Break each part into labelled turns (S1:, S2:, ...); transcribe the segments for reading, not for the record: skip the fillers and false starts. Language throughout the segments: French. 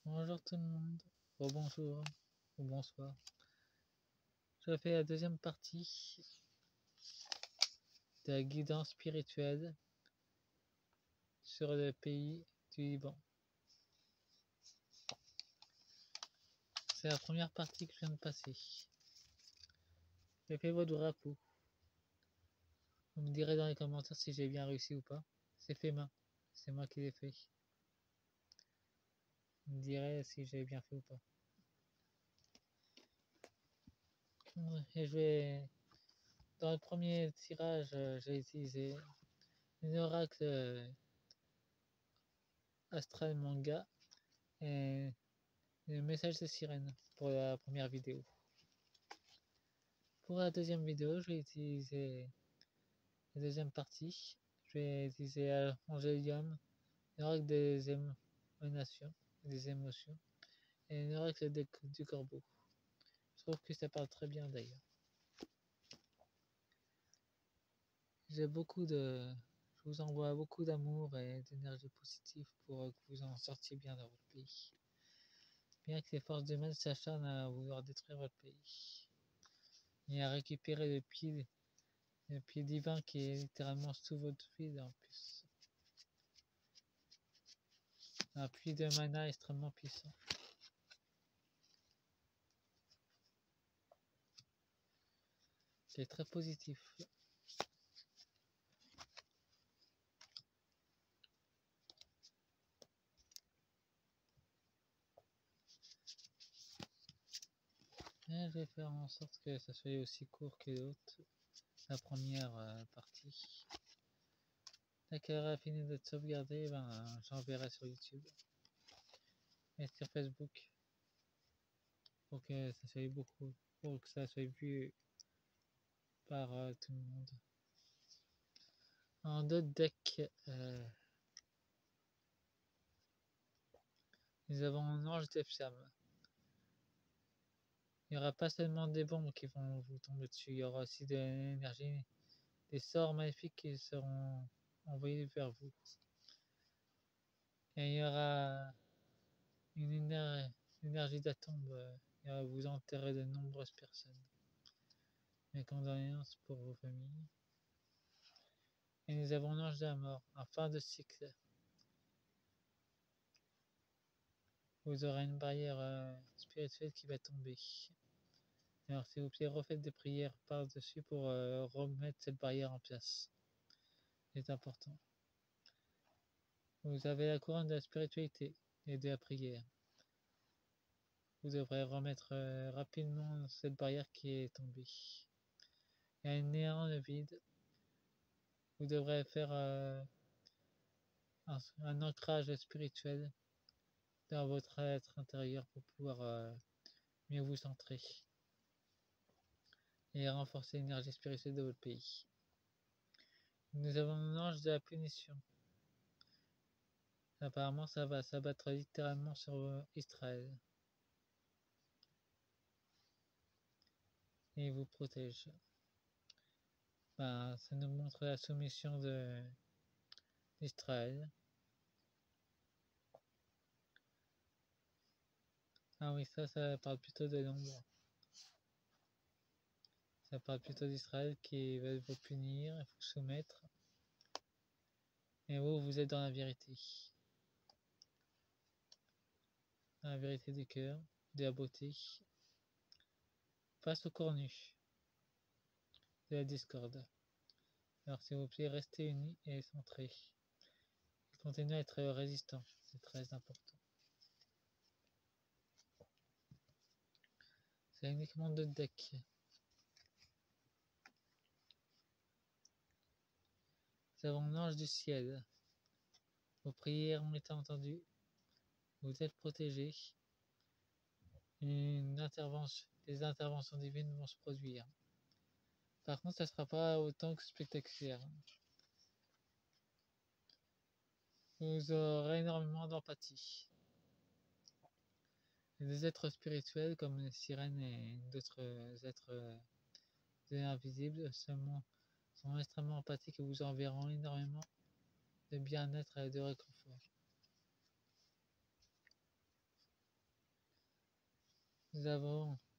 S1: Bonjour tout le monde, bonjour ou bonsoir. Je fais la deuxième partie de la guidance spirituelle sur le pays du Liban. C'est la première partie que je viens de passer. J'ai fait votre drapeau. Vous me direz dans les commentaires si j'ai bien réussi ou pas. C'est fait main, c'est moi qui l'ai fait. Vous me direz si j'ai bien fait ou pas. Et dans le premier tirage, j'ai utilisé une oracle astral manga et le message de sirène pour la première vidéo. Pour la deuxième vidéo, je vais utiliser la deuxième partie. Je vais utiliser Angelium, l'oracle des émotions, et l'oracle du corbeau. Je trouve que ça parle très bien d'ailleurs. Je vous envoie beaucoup d'amour et d'énergie positive pour que vous en sortiez bien dans votre pays. Bien que les forces du mal s'acharnent à vouloir détruire votre pays et à récupérer le pied divin qui est littéralement sous votre ville en plus. Un puits de mana extrêmement puissant. C'est très positif. Et je vais faire en sorte que ça soit aussi court que l'autre, la première partie. Dès qu'elle aura fini d'être sauvegardée, j'enverrai sur YouTube et sur Facebook pour que ça soit vu par tout le monde. En d'autres decks, nous avons un ange d'Epsam. Il n'y aura pas seulement des bombes qui vont vous tomber dessus, il y aura aussi de l'énergie, des sorts maléfiques qui seront envoyés vers vous. Et il y aura une énergie d'atome qui va vous enterrer de nombreuses personnes. Mes condoléances pour vos familles. Et nous avons l'ange de la mort, en fin de cycle. Vous aurez une barrière spirituelle qui va tomber. Alors s'il vous plaît, refaites des prières par-dessus pour remettre cette barrière en place. C'est important. Vous avez la couronne de la spiritualité et de la prière. Vous devrez remettre rapidement cette barrière qui est tombée. Il y a un néant, le vide. Vous devrez faire un ancrage spirituel dans votre être intérieur pour pouvoir mieux vous centrer et renforcer l'énergie spirituelle de votre pays. Nous avons l'ange de la punition. Apparemment, ça va s'abattre littéralement sur Israël. Et il vous protège. Ça nous montre la soumission d'Israël. Ah oui, ça parle plutôt de l'ombre. Ça parle plutôt d'Israël qui veut vous punir, vous soumettre. Et vous êtes dans la vérité. Dans la vérité du cœur, de la beauté. Face au cornu de la discorde. Alors s'il vous plaît, restez unis et centrés. Continuez à être résistant, c'est très important. C'est uniquement 2 decks. Nous avons l'ange du ciel. Vos prières ont été entendues. Vous êtes protégés. Des interventions divines vont se produire. Par contre, ça ne sera pas autant que spectaculaire. Vous aurez énormément d'empathie. Des êtres spirituels comme les sirènes et d'autres êtres invisibles sont extrêmement empathiques et vous enverront énormément de bien-être et de réconfort.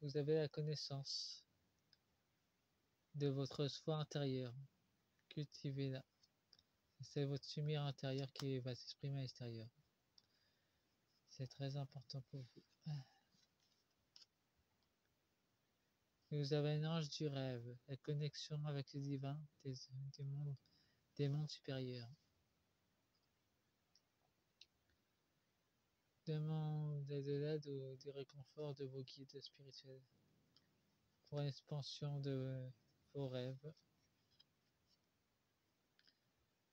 S1: Vous avez la connaissance de votre soi intérieur. Cultivez-la. C'est votre lumière intérieure qui va s'exprimer à l'extérieur. C'est très important pour vous. Vous avez l'ange du rêve, la connexion avec le divin des mondes supérieurs. Demandez de l'aide ou du réconfort de vos guides spirituels pour l'expansion de vos rêves.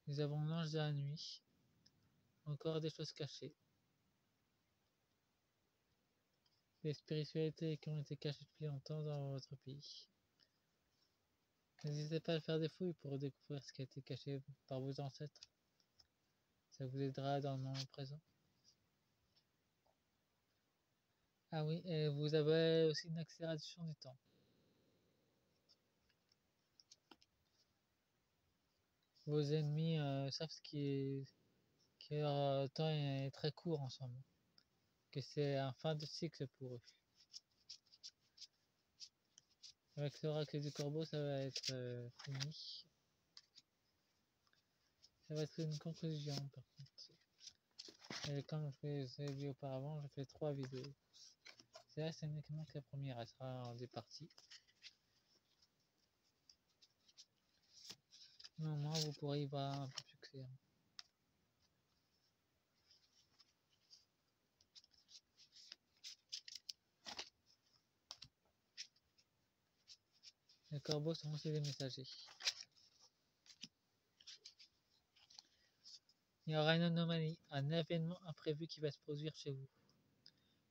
S1: Nous avons l'ange de la nuit, encore des choses cachées. Des spiritualités qui ont été cachées depuis longtemps dans votre pays. N'hésitez pas à faire des fouilles pour découvrir ce qui a été caché par vos ancêtres. Ça vous aidera dans le moment présent. Ah oui, et vous avez aussi une accélération du temps. Vos ennemis savent que leur temps est très court en ce moment. Que c'est un fin de cycle pour eux. Avec l'oracle du corbeau, ça va être fini. Ça va être une conclusion par contre. Et comme je vous ai dit auparavant, je fais 3 vidéos. Là, c'est uniquement que la première, elle sera en 2 parties. Mais au moins, vous pourrez y voir un peu plus clair. Les corbeaux sont aussi des messagers. Il y aura une anomalie, un événement imprévu qui va se produire chez vous,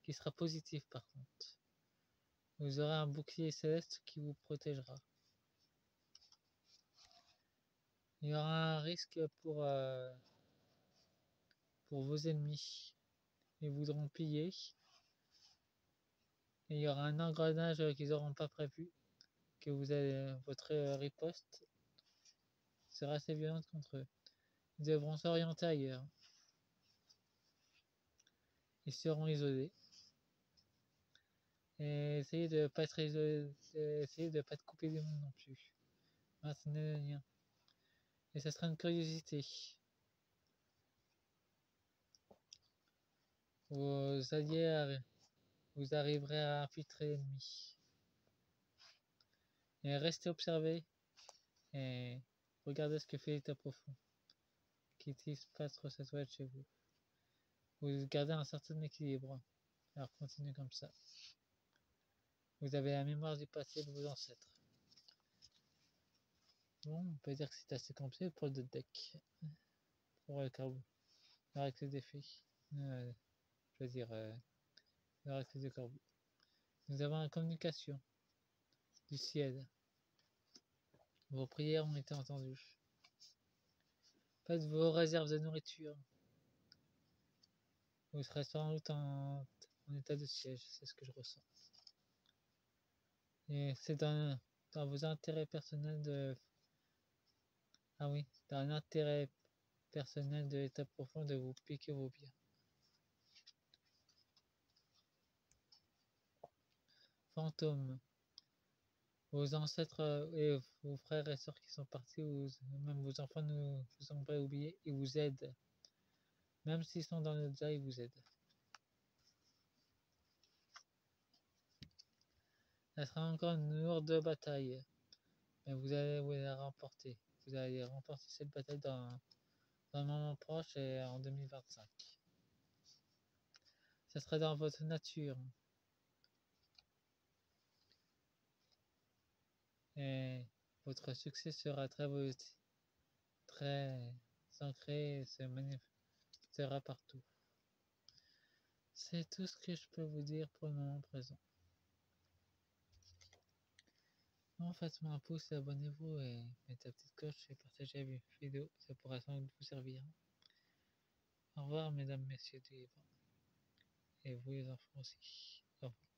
S1: qui sera positif par contre. Vous aurez un bouclier céleste qui vous protégera. Il y aura un risque pour vos ennemis. Ils voudront piller. Et il y aura un engrenage qu'ils n'auront pas prévu, que votre riposte sera assez violente contre eux. Ils devront s'orienter ailleurs. Ils seront isolés. Et essayez de ne pas être isolé, essayez de pas être coupé du monde non plus. Maintenez le lien. Et ça sera une curiosité. Vous arriverez à infiltrer l'ennemi. Et restez observé et regardez ce que fait l'état profond qui se passe sur cette toile chez vous. Vous gardez un certain équilibre. Alors continuez comme ça. Vous avez la mémoire du passé de vos ancêtres. Bon, on peut dire que c'est assez compliqué pour le deck. Pour le corbeau. Avec les défis. Je veux dire, avec les corbeaux. Nous avons la communication du ciel. Vos prières ont été entendues. Faites vos réserves de nourriture. Vous serez sans doute en état de siège, c'est ce que je ressens. Et c'est dans vos intérêts personnels de... Ah oui, dans l'intérêt personnel de l'état profond de vous piquer vos biens. Fantômes. Vos ancêtres et vos frères et sœurs qui sont partis, ou même vos enfants ne vous ont pas oublié, ils vous aident. Même s'ils sont dans le déjà, ils vous aident. Ça sera encore une lourde bataille, mais vous allez la remporter. Vous allez remporter cette bataille dans un moment proche et en 2025. Ça sera dans votre nature. Et votre succès sera très ancré et se manifestera partout. C'est tout ce que je peux vous dire pour le moment présent. Bon, faites-moi un pouce et abonnez-vous et mettez la petite cloche et partagez la vidéo, ça pourra sans doute vous servir. Au revoir mesdames, messieurs du vent. Et vous les enfants aussi. Au revoir.